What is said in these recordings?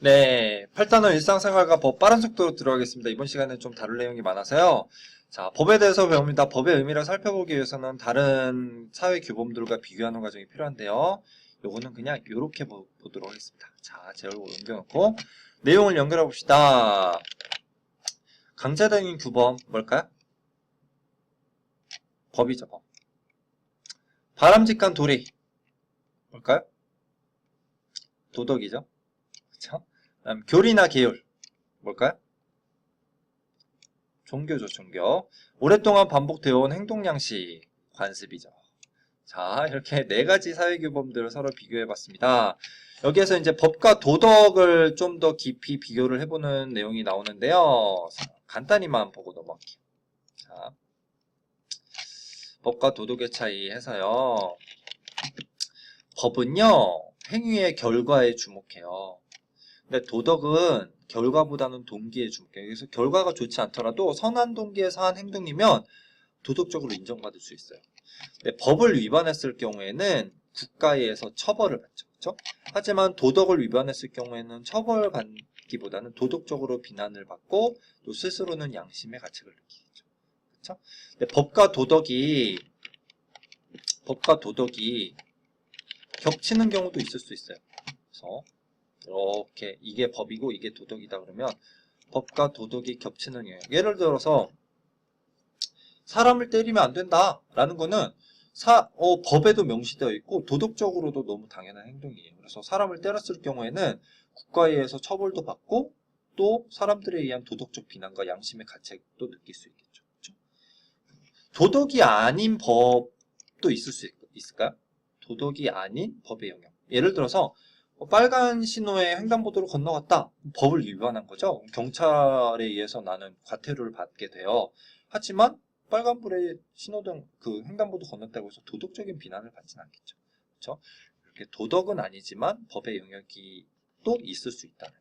네, 8단원 일상생활과 법 빠른 속도로 들어가겠습니다. 이번 시간에 좀 다룰 내용이 많아서요. 자, 법에 대해서 배웁니다. 법의 의미를 살펴보기 위해서는 다른 사회 규범들과 비교하는 과정이 필요한데요. 요거는 그냥 이렇게 보도록 하겠습니다. 자, 제 얼굴 옮겨놓고 내용을 연결해 봅시다. 강제적인 규범 뭘까요? 법이죠, 법. 바람직한 도리 뭘까요? 도덕이죠. 그쵸? 그다음 교리나 계율 뭘까요? 종교죠, 종교. 오랫동안 반복되어 온 행동 양식, 관습이죠. 자, 이렇게 네 가지 사회규범들을 서로 비교해봤습니다. 여기에서 이제 법과 도덕을 좀 더 깊이 비교를 해보는 내용이 나오는데요. 간단히만 보고 넘어갈게요. 자, 법과 도덕의 차이 해서요. 법은요, 행위의 결과에 주목해요. 근데 도덕은 결과보다는 동기에 주목해요. 그래서 결과가 좋지 않더라도 선한 동기에서 한 행동이면 도덕적으로 인정받을 수 있어요. 근데 법을 위반했을 경우에는 국가에서 처벌을 받죠. 그렇죠? 하지만 도덕을 위반했을 경우에는 처벌받기보다는 도덕적으로 비난을 받고 또 스스로는 양심의 가책을 느끼겠죠. 그렇죠? 근데 법과 도덕이 겹치는 경우도 있을 수 있어요. 그래서 이렇게 이게 법이고 이게 도덕이다 그러면 법과 도덕이 겹치는 경우. 예를 들어서 사람을 때리면 안 된다라는 거는 법에도 명시되어 있고 도덕적으로도 너무 당연한 행동이에요. 그래서 사람을 때렸을 경우에는 국가에 의해서 처벌도 받고 또 사람들에 의한 도덕적 비난과 양심의 가책도 느낄 수 있겠죠. 그렇죠? 도덕이 아닌 법도 있을까요? 도덕이 아닌 법의 영역. 예를 들어서 빨간 신호에 횡단보도를 건너갔다. 법을 위반한 거죠. 경찰에 의해서 나는 과태료를 받게 돼요. 하지만 빨간불에 신호등 횡단보도 건넜다고 해서 도덕적인 비난을 받지는 않겠죠. 그렇죠? 이렇게 도덕은 아니지만 법의 영역이 또 있을 수 있다는 거.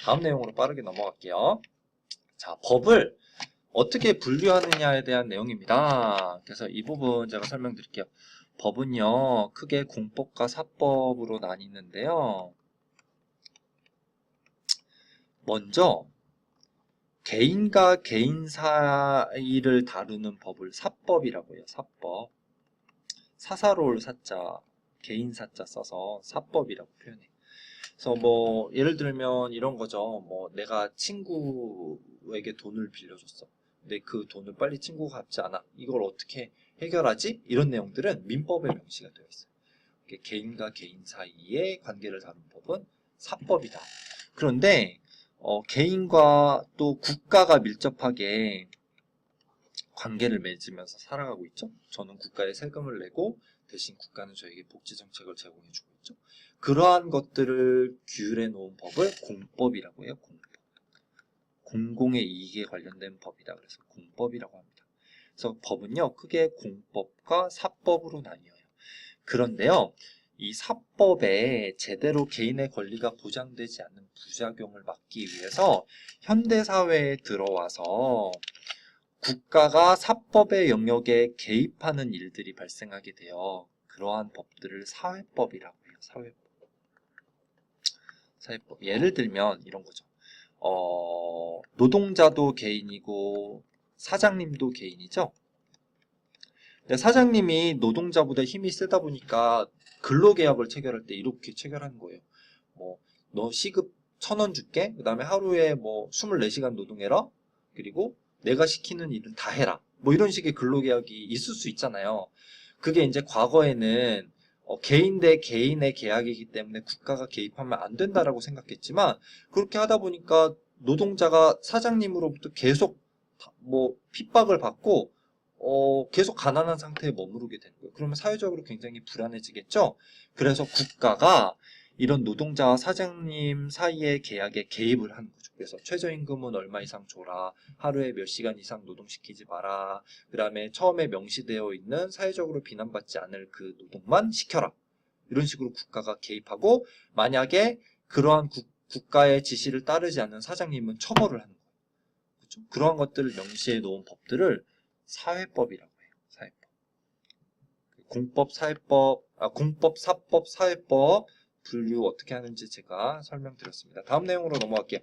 다음 내용으로 빠르게 넘어갈게요. 자, 법을 어떻게 분류하느냐에 대한 내용입니다. 그래서 이 부분 제가 설명드릴게요. 법은요, 크게 공법과 사법으로 나뉘는데요. 먼저 개인과 개인 사이를 다루는 법을 사법이라고 해요. 사법. 사사로울 사자, 개인 사자 써서 사법이라고 표현해요. 그래서 뭐 예를 들면 이런 거죠. 뭐 내가 친구에게 돈을 빌려줬어. 근데 그 돈을 빨리 친구가 갚지 않아. 이걸 어떻게 해결하지? 이런 내용들은 민법에 명시가 되어 있어요. 개인과 개인 사이의 관계를 다룬 법은 사법이다. 그런데 개인과 또 국가가 밀접하게 관계를 맺으면서 살아가고 있죠. 저는 국가에 세금을 내고 대신 국가는 저에게 복지 정책을 제공해주고 있죠. 그러한 것들을 규율해 놓은 법을 공법이라고 해요. 공법. 공공의 이익에 관련된 법이다. 그래서 공법이라고 합니다. 그래서 법은요, 크게 공법과 사법으로 나뉘어요. 그런데요, 이 사법에 제대로 개인의 권리가 보장되지 않는 부작용을 막기 위해서 현대사회에 들어와서 국가가 사법의 영역에 개입하는 일들이 발생하게 되어 그러한 법들을 사회법이라고 해요. 사회법. 예를 들면 이런 거죠. 노동자도 개인이고 사장님도 개인이죠. 근데 사장님이 노동자보다 힘이 세다 보니까 근로계약을 체결할 때 이렇게 체결하는 거예요. 뭐 너 시급 1,000원 줄게. 그 다음에 하루에 뭐 24시간 노동해라. 그리고 내가 시키는 일은 다 해라. 뭐 이런 식의 근로계약이 있을 수 있잖아요. 그게 이제 과거에는 개인 대 개인의 계약이기 때문에 국가가 개입하면 안 된다라고 생각했지만 그렇게 하다 보니까 노동자가 사장님으로부터 계속 뭐 핍박을 받고 계속 가난한 상태에 머무르게 되는 거예요. 그러면 사회적으로 굉장히 불안해지겠죠? 그래서 국가가 이런 노동자와 사장님 사이의 계약에 개입을 하는 거죠. 그래서 최저임금은 얼마 이상 줘라. 하루에 몇 시간 이상 노동시키지 마라. 그 다음에 처음에 명시되어 있는 사회적으로 비난받지 않을 그 노동만 시켜라. 이런 식으로 국가가 개입하고 만약에 그러한 국가의 지시를 따르지 않는 사장님은 처벌을 하는 거예요. 그렇죠? 그러한 것들을 명시해 놓은 법들을 사회법이라고 해요. 사회법. 공법, 사법, 사회법 분류 어떻게 하는지 제가 설명드렸습니다. 다음 내용으로 넘어갈게요.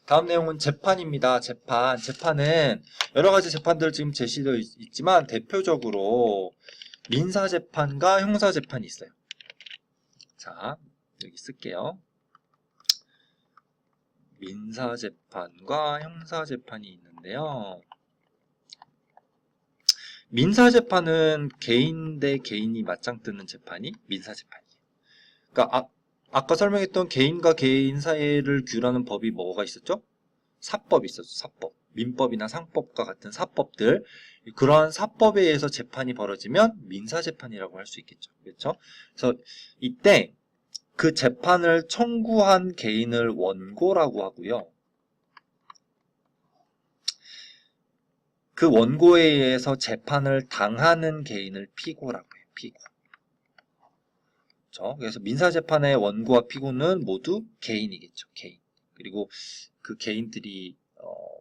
다음 내용은 재판입니다. 재판은 여러 가지 재판들 지금 제시되어 있지만 대표적으로 민사재판과 형사재판이 있어요. 자, 여기 쓸게요. 민사재판과 형사재판이 있는데요. 민사재판은 개인 대 개인이 맞짱 뜨는 재판이 민사재판이에요. 그러니까 아까 설명했던 개인과 개인 사이를 규라는 법이 뭐가 있었죠? 사법이 있었죠. 사법. 민법이나 상법과 같은 사법들. 그러한 사법에 의해서 재판이 벌어지면 민사재판이라고 할 수 있겠죠. 그렇죠? 그래서 이때 그 재판을 청구한 개인을 원고라고 하고요. 그 원고에 의해서 재판을 당하는 개인을 피고라고 해요. 피고. 그렇죠? 그래서 민사재판의 원고와 피고는 모두 개인이겠죠. 개인. 그리고 그 개인들이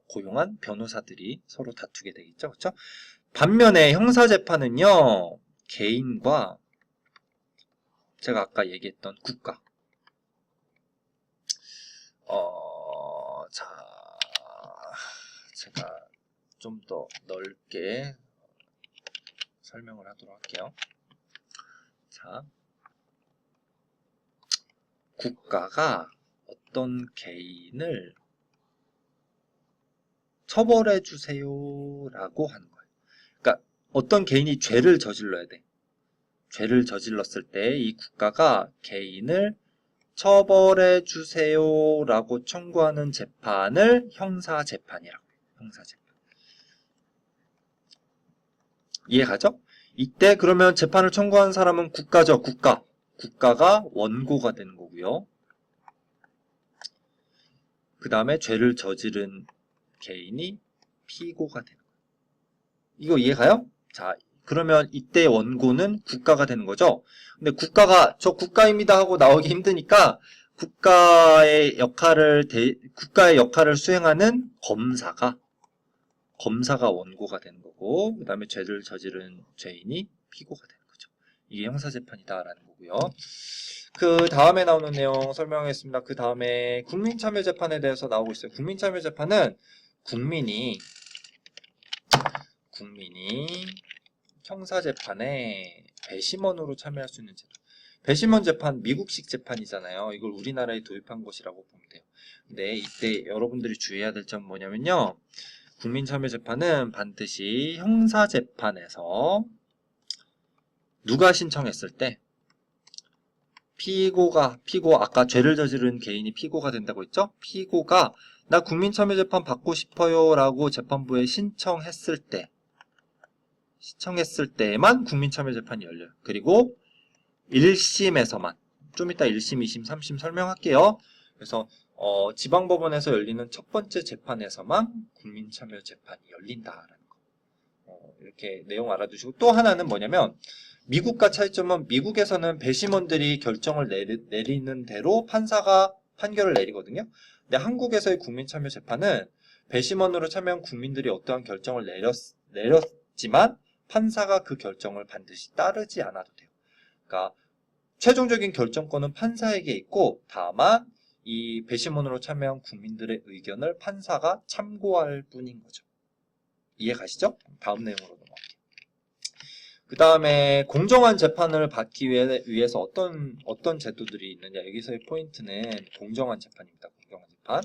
고용한 변호사들이 서로 다투게 되겠죠. 그렇죠? 반면에 형사재판은요. 개인과 제가 아까 얘기했던 국가. 자, 제가 좀 더 넓게 설명을 하도록 할게요. 자, 국가가 어떤 개인을 처벌해 주세요 라고 하는 거예요. 그러니까 어떤 개인이 죄를 저질러야 돼. 죄를 저질렀을 때 이 국가가 개인을 처벌해 주세요 라고 청구하는 재판을 형사재판이라고 해요. 형사재판. 이해가죠? 이때 그러면 재판을 청구한 사람은 국가죠. 국가가 원고가 되는 거고요. 그 다음에 죄를 저지른 개인이 피고가 되는 거예요. 이거 이해가요? 자, 그러면 이때 원고는 국가가 되는 거죠. 근데 국가가 저 국가입니다 하고 나오기 힘드니까 국가의 역할을 수행하는 검사가 원고가 되는 거고, 그 다음에 죄를 저지른 죄인이 피고가 되는 거죠. 이게 형사재판이다라는 거고요. 그 다음에 나오는 내용 설명하겠습니다. 그 다음에 국민참여재판에 대해서 나오고 있어요. 국민참여재판은 국민이 형사재판에 배심원으로 참여할 수 있는 제도. 배심원 재판 미국식 재판이잖아요. 이걸 우리나라에 도입한 것이라고 보면 돼요. 근데 이때 여러분들이 주의해야 될 점은 뭐냐면요. 국민참여재판은 반드시 형사재판에서 누가 신청했을 때 피고 아까 죄를 저지른 개인이 피고가 된다고 했죠? 피고가 나 국민참여재판 받고 싶어요 라고 재판부에 신청했을 때에만 국민참여재판이 열려요. 그리고 1심에서만 좀 이따 1심, 2심, 3심 설명할게요. 그래서 지방법원에서 열리는 첫 번째 재판에서만 국민참여재판이 열린다라는 거. 이렇게 내용 알아두시고 또 하나는 뭐냐면 미국과 차이점은 미국에서는 배심원들이 결정을 내리는 대로 판사가 판결을 내리거든요. 근데 한국에서의 국민참여재판은 배심원으로 참여한 국민들이 어떠한 결정을 내렸지만 판사가 그 결정을 반드시 따르지 않아도 돼요. 그러니까 최종적인 결정권은 판사에게 있고 다만 이 배심원으로 참여한 국민들의 의견을 판사가 참고할 뿐인 거죠. 이해 가시죠? 다음 내용으로 넘어갈게요. 그 다음에 공정한 재판을 받기 위해서 어떤 제도들이 있느냐. 여기서의 포인트는 공정한 재판입니다. 공정한 재판.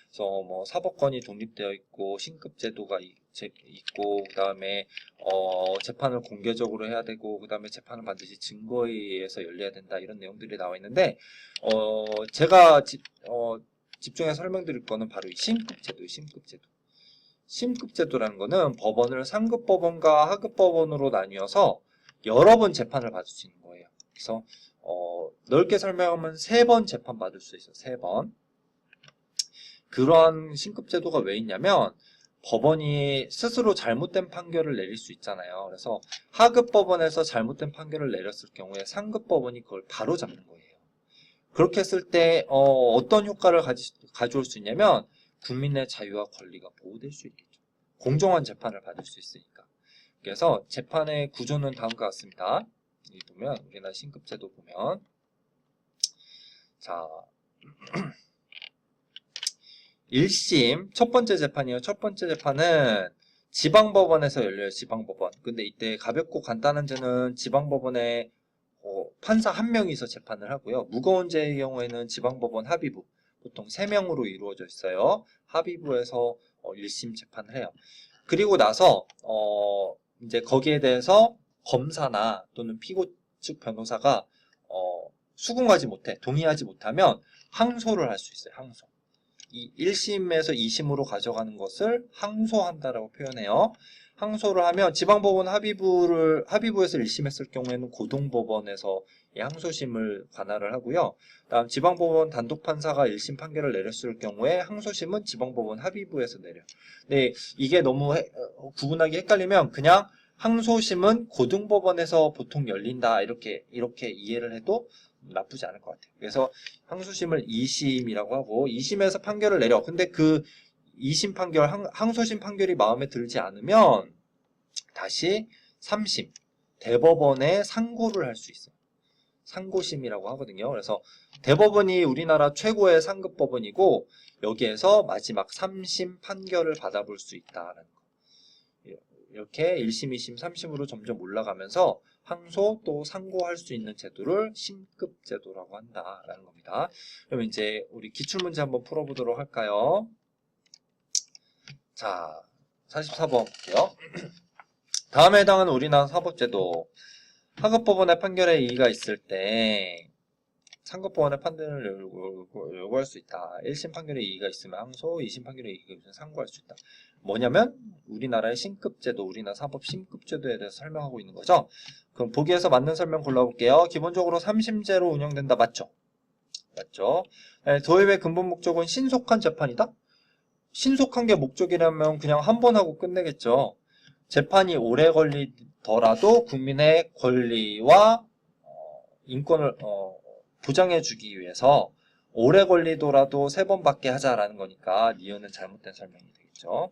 그래서 뭐 사법권이 독립되어 있고 신급 제도가 있고 그 다음에 재판을 공개적으로 해야 되고 그 다음에 재판은 반드시 증거에 의해서 열려야 된다 이런 내용들이 나와 있는데 제가 집중해서 설명드릴 거는 바로 이 신급제도예요. 신급제도라는 거는 법원을 상급법원과 하급법원으로 나뉘어서 여러 번 재판을 받을 수 있는 거예요. 그래서 넓게 설명하면 3번 재판 받을 수 있어요. 3번. 그러한 신급제도가 왜 있냐면 법원이 스스로 잘못된 판결을 내릴 수 있잖아요. 그래서 하급법원에서 잘못된 판결을 내렸을 경우에 상급법원이 그걸 바로잡는 거예요. 그렇게 했을 때 어떤 효과를 가져올 수 있냐면 국민의 자유와 권리가 보호될 수 있겠죠. 공정한 재판을 받을 수 있으니까. 그래서 재판의 구조는 다음과 같습니다. 여기 보면 우리나라 신급제도 보면 자, 1심 첫 번째 재판이에요. 첫 번째 재판은 지방법원에서 열려요. 지방법원. 근데 이때 가볍고 간단한 죄는 지방법원에 판사 한 명이서 재판을 하고요. 무거운 죄의 경우에는 지방법원 합의부, 보통 3명으로 이루어져 있어요. 합의부에서 1심 재판을 해요. 그리고 나서 이제 거기에 대해서 검사나 또는 피고 측 변호사가 수긍하지 못해, 동의하지 못하면 항소를 할 수 있어요. 항소. 이 1심에서 2심으로 가져가는 것을 항소한다라고 표현해요. 항소를 하면 지방법원 합의부에서 1심 했을 경우에는 고등법원에서 이 항소심을 관할을 하고요. 다음 지방법원 단독판사가 1심 판결을 내렸을 경우에 항소심은 지방법원 합의부에서 내려요. 네, 이게 너무 구분하기 헷갈리면 그냥 항소심은 고등법원에서 보통 열린다 이렇게 이해를 해도 나쁘지 않을 것 같아요. 그래서 항소심을 2심이라고 하고 2심에서 판결을 내려. 근데 그 2심 판결, 항소심 판결이 마음에 들지 않으면 다시 3심, 대법원에 상고를 할 수 있어요. 상고심이라고 하거든요. 그래서 대법원이 우리나라 최고의 상급법원이고 여기에서 마지막 3심 판결을 받아볼 수 있다라는 거. 이렇게 1심, 2심, 3심으로 점점 올라가면서 항소 또 상고할 수 있는 제도를 신급 제도라고 한다라는 겁니다. 그럼 이제 우리 기출문제 한번 풀어보도록 할까요? 자, 44번 볼게요. 다음에 해당하는 우리나라 사법제도. 하급법원의 판결에 이의가 있을 때 상급법원의 판단을 요구할 수 있다. 1심 판결에 이의가 있으면 항소, 2심 판결에 이의가 있으면 상고할 수 있다. 뭐냐면 우리나라의 신급제도, 우리나라 사법 신급제도에 대해서 설명하고 있는 거죠. 그럼 보기에서 맞는 설명 골라볼게요. 기본적으로 3심제로 운영된다. 맞죠? 맞죠? 도입의 근본 목적은 신속한 재판이다? 신속한 게 목적이라면 그냥 한 번 하고 끝내겠죠. 재판이 오래 걸리더라도 국민의 권리와 인권을 보장해주기 위해서 오래 걸리더라도 3번밖에 하자라는 거니까 니은은 잘못된 설명이 되겠죠.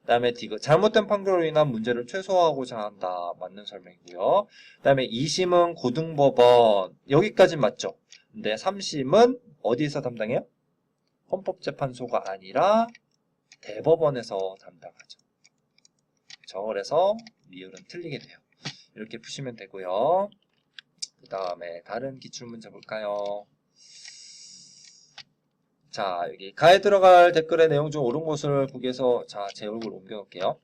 그 다음에 디귿 잘못된 판결로 인한 문제를 최소화하고자 한다. 맞는 설명이고요. 그 다음에 2심은 고등법원 여기까지 맞죠. 근데 3심은 어디서 담당해요? 헌법재판소가 아니라 대법원에서 담당하죠. 그렇죠? 그래서 니은은 틀리게 돼요. 이렇게 푸시면 되고요. 그 다음에 다른 기출문제 볼까요? 자, 여기 가에 들어갈 댓글의 내용 중 옳은 것을 보기에서 자, 제 얼굴 옮겨 놓을게요.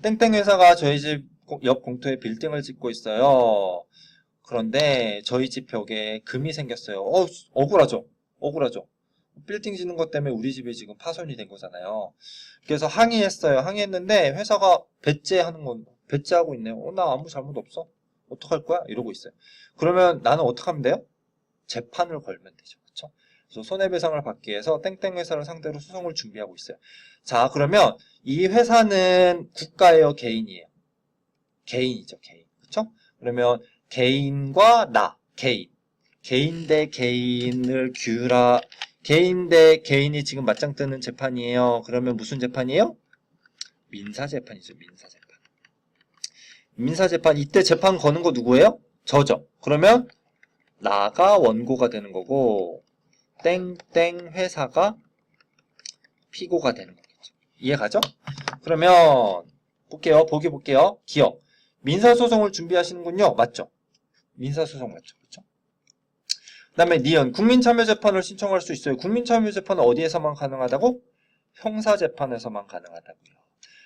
땡땡 회사가 저희 집 옆 공터에 빌딩을 짓고 있어요. 그런데 저희 집 벽에 금이 생겼어요. 억울하죠? 억울하죠? 빌딩 짓는 것 때문에 우리 집이 지금 파손이 된 거잖아요. 그래서 항의했어요. 항의했는데 회사가 배째하고 있네요. 나 아무 잘못 없어? 어떡할 거야? 이러고 있어요. 그러면 나는 어떻게 하면 돼요? 재판을 걸면 되죠. 그렇죠? 그래서 손해배상을 받기 위해서 땡땡 회사를 상대로 소송을 준비하고 있어요. 자, 그러면 이 회사는 국가예요, 개인이에요? 개인이죠, 개인. 그렇죠? 그러면 개인과 나, 개인 대 개인을 개인 대 개인이 지금 맞짱 뜨는 재판이에요. 그러면 무슨 재판이에요? 민사재판이죠, 민사재판. 민사재판, 이때 재판 거는 거 누구예요? 저죠. 그러면 나가 원고가 되는 거고 땡땡 회사가 피고가 되는 거겠죠. 이해가죠? 그러면 보기 볼게요. 기억. 민사소송을 준비하시는군요. 맞죠? 민사소송 맞죠? 그렇죠? 그 다음에 니은. 국민참여재판을 신청할 수 있어요. 국민참여재판은 어디에서만 가능하다고? 형사재판에서만 가능하다고요.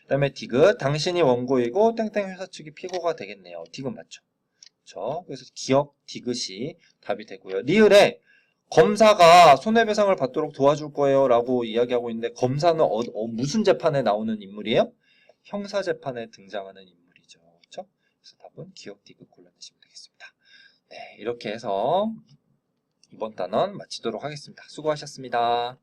그 다음에 디귿. 당신이 원고이고 땡땡 회사 측이 피고가 되겠네요. 디귿 맞죠? 그렇죠? 그래서 기억 디귿이 답이 되고요. 리을에 검사가 손해배상을 받도록 도와줄 거예요 라고 이야기하고 있는데 검사는 무슨 재판에 나오는 인물이에요? 형사재판에 등장하는 인물이죠. 그렇죠? 그래서 답은 기억 디귿 골라내시면 되겠습니다. 네, 이렇게 해서 이번 단원 마치도록 하겠습니다. 수고하셨습니다.